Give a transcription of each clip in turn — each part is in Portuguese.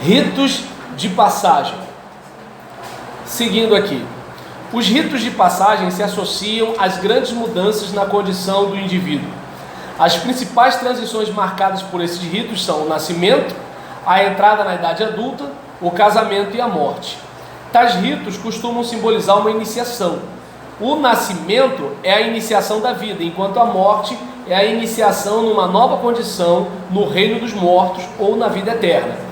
Ritos de passagem. Seguindo aqui. Os ritos de passagem se associam às grandes mudanças na condição do indivíduo. As principais transições marcadas por esses ritos são o nascimento, a entrada na idade adulta, o casamento e a morte. Tais ritos costumam simbolizar uma iniciação. O nascimento é a iniciação da vida, enquanto a morte é a iniciação numa nova condição no reino dos mortos ou na vida eterna.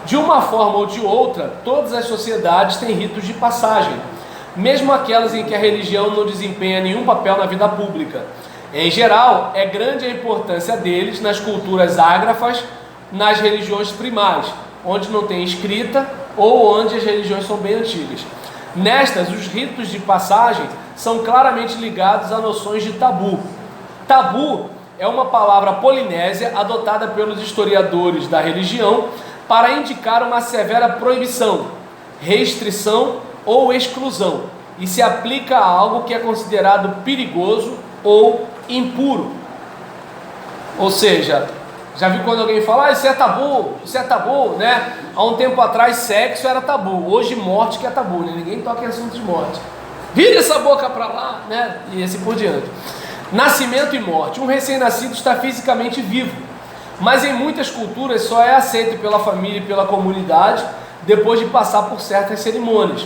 De uma forma ou de outra, todas as sociedades têm ritos de passagem, mesmo aquelas em que a religião não desempenha nenhum papel na vida pública. Em geral, é grande a importância deles nas culturas ágrafas, nas religiões primais, onde não tem escrita ou onde as religiões são bem antigas. Nestas, os ritos de passagem são claramente ligados a noções de tabu. Tabu é uma palavra polinésia adotada pelos historiadores da religião para indicar uma severa proibição, restrição ou exclusão, e se aplica a algo que é considerado perigoso ou impuro. Ou seja, já viu quando alguém fala, isso é tabu, né? Há um tempo atrás sexo era tabu, hoje morte que é tabu, né? Ninguém toca em assunto de morte. Vira essa boca para lá, né? E assim por diante. Nascimento e morte. Um recém-nascido está fisicamente vivo, mas em muitas culturas só é aceito pela família e pela comunidade depois de passar por certas cerimônias.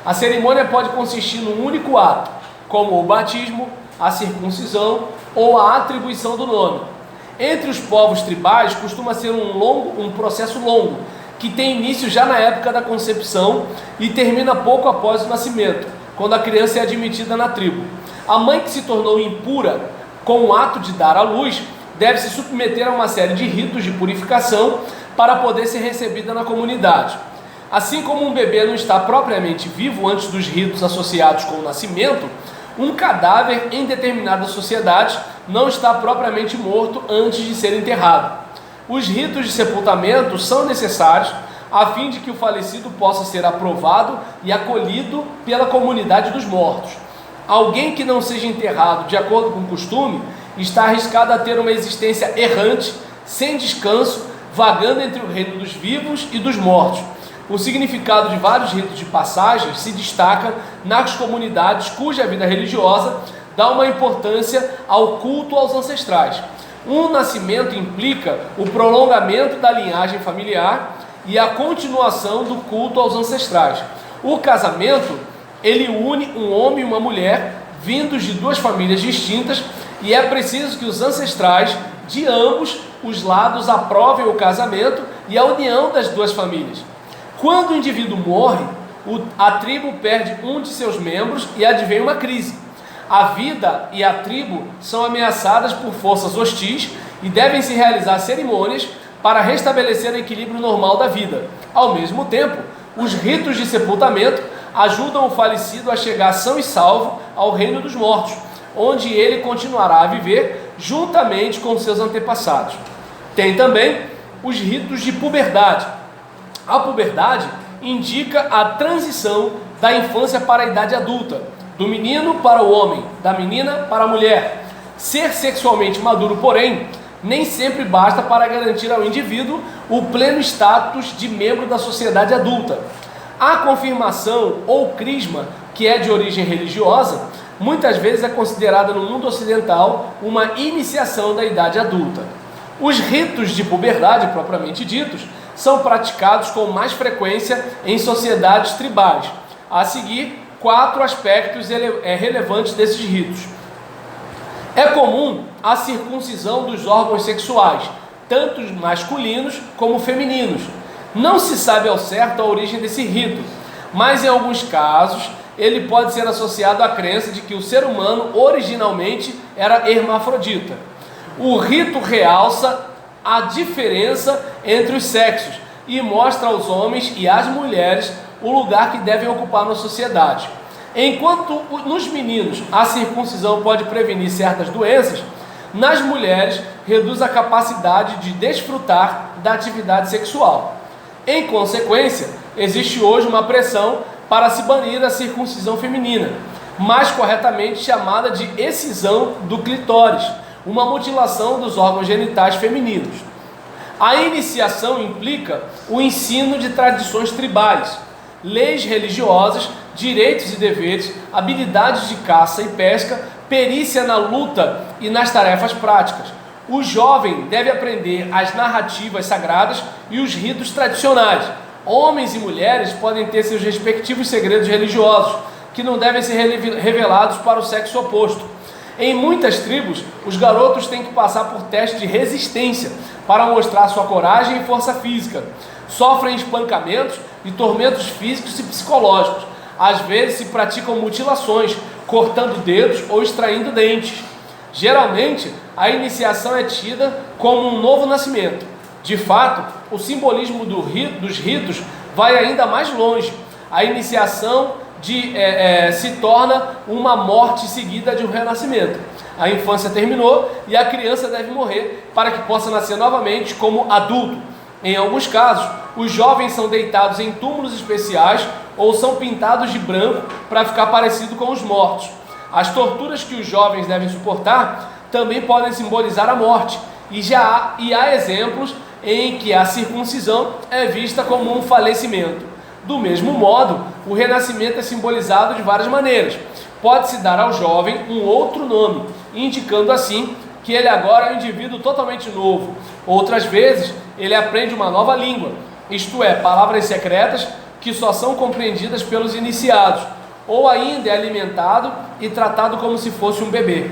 A cerimônia pode consistir num único ato, como o batismo, a circuncisão ou a atribuição do nome. Entre os povos tribais costuma ser um processo longo, que tem início já na época da concepção e termina pouco após o nascimento, quando a criança é admitida na tribo. A mãe que se tornou impura com o ato de dar à luz deve se submeter a uma série de ritos de purificação para poder ser recebida na comunidade. Assim como um bebê não está propriamente vivo antes dos ritos associados com o nascimento, um cadáver em determinadas sociedades não está propriamente morto antes de ser enterrado. Os ritos de sepultamento são necessários a fim de que o falecido possa ser aprovado e acolhido pela comunidade dos mortos. Alguém que não seja enterrado de acordo com o costume está arriscado a ter uma existência errante, sem descanso, vagando entre o reino dos vivos e dos mortos. O significado de vários ritos de passagem se destaca nas comunidades cuja vida religiosa dá uma importância ao culto aos ancestrais. Um nascimento implica o prolongamento da linhagem familiar e a continuação do culto aos ancestrais. O casamento, ele une um homem e uma mulher vindos de duas famílias distintas, e é preciso que os ancestrais de ambos os lados aprovem o casamento e a união das duas famílias. Quando o indivíduo morre, a tribo perde um de seus membros e advém uma crise. A vida e a tribo são ameaçadas por forças hostis e devem-se realizar cerimônias para restabelecer o equilíbrio normal da vida. Ao mesmo tempo, os ritos de sepultamento ajudam o falecido a chegar são e salvo ao reino dos mortos, onde ele continuará a viver juntamente com seus antepassados. Tem também os ritos de puberdade. A puberdade indica a transição da infância para a idade adulta, do menino para o homem, da menina para a mulher. Ser sexualmente maduro, porém, nem sempre basta para garantir ao indivíduo o pleno status de membro da sociedade adulta. A confirmação ou crisma, que é de origem religiosa, muitas vezes é considerada no mundo ocidental uma iniciação da idade adulta. Os ritos de puberdade, propriamente ditos, são praticados com mais frequência em sociedades tribais. A seguir, 4 aspectos relevantes desses ritos. É comum a circuncisão dos órgãos sexuais, tanto masculinos como femininos. Não se sabe ao certo a origem desse rito, mas em alguns casos ele pode ser associado à crença de que o ser humano originalmente era hermafrodita. O rito realça a diferença entre os sexos e mostra aos homens e às mulheres o lugar que devem ocupar na sociedade. Enquanto nos meninos a circuncisão pode prevenir certas doenças, nas mulheres reduz a capacidade de desfrutar da atividade sexual. Em consequência, existe hoje uma pressão para se banir a circuncisão feminina, mais corretamente chamada de excisão do clitóris, uma mutilação dos órgãos genitais femininos. A iniciação implica o ensino de tradições tribais, leis religiosas, direitos e deveres, habilidades de caça e pesca, perícia na luta e nas tarefas práticas. O jovem deve aprender as narrativas sagradas e os ritos tradicionais. Homens e mulheres podem ter seus respectivos segredos religiosos, que não devem ser revelados para o sexo oposto. Em muitas tribos, os garotos têm que passar por testes de resistência para mostrar sua coragem e força física. Sofrem espancamentos e tormentos físicos e psicológicos. Às vezes se praticam mutilações, cortando dedos ou extraindo dentes. Geralmente, a iniciação é tida como um novo nascimento. De fato, o simbolismo dos ritos vai ainda mais longe. A iniciação se torna uma morte seguida de um renascimento. A infância terminou e a criança deve morrer para que possa nascer novamente como adulto. Em alguns casos, os jovens são deitados em túmulos especiais ou são pintados de branco para ficar parecido com os mortos. As torturas que os jovens devem suportar também podem simbolizar a morte, e há exemplos em que a circuncisão é vista como um falecimento. Do mesmo modo, o renascimento é simbolizado de várias maneiras. Pode-se dar ao jovem um outro nome, indicando assim que ele agora é um indivíduo totalmente novo. Outras vezes, ele aprende uma nova língua, isto é, palavras secretas que só são compreendidas pelos iniciados, ou ainda é alimentado e tratado como se fosse um bebê.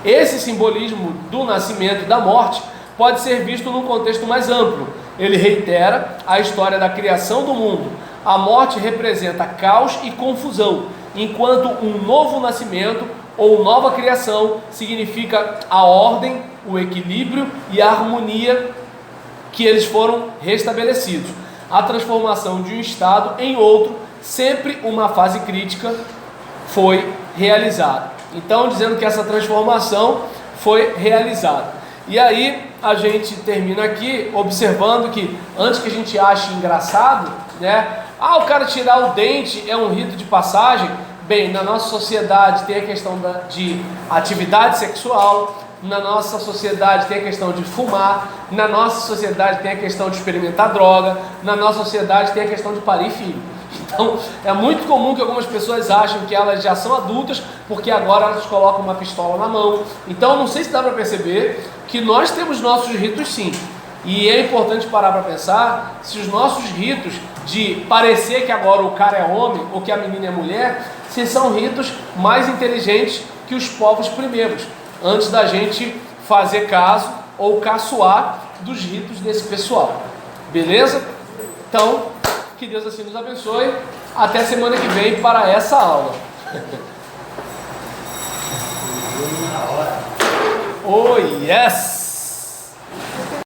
Esse simbolismo do nascimento e da morte pode ser visto num contexto mais amplo. Ele reitera a história da criação do mundo. A morte representa caos e confusão, enquanto um novo nascimento ou nova criação significa a ordem, o equilíbrio e a harmonia que eles foram restabelecidos. A transformação de um estado em outro, sempre uma fase crítica, foi realizada. Então, dizendo que essa transformação foi realizada. E aí, a gente termina aqui observando que, antes que a gente ache engraçado, né? O cara tirar o dente é um rito de passagem. Bem, na nossa sociedade tem a questão de atividade sexual, na nossa sociedade tem a questão de fumar, na nossa sociedade tem a questão de experimentar droga, na nossa sociedade tem a questão de parir filho. Então, é muito comum que algumas pessoas achem que elas já são adultas, porque agora elas colocam uma pistola na mão. Então, não sei se dá para perceber que nós temos nossos ritos sim. E é importante parar para pensar se os nossos ritos de parecer que agora o cara é homem ou que a menina é mulher, se são ritos mais inteligentes que os povos primeiros, antes da gente fazer caso ou caçoar dos ritos desse pessoal. Beleza? Então, que Deus assim nos abençoe. Até semana que vem para essa aula. Oh, yes!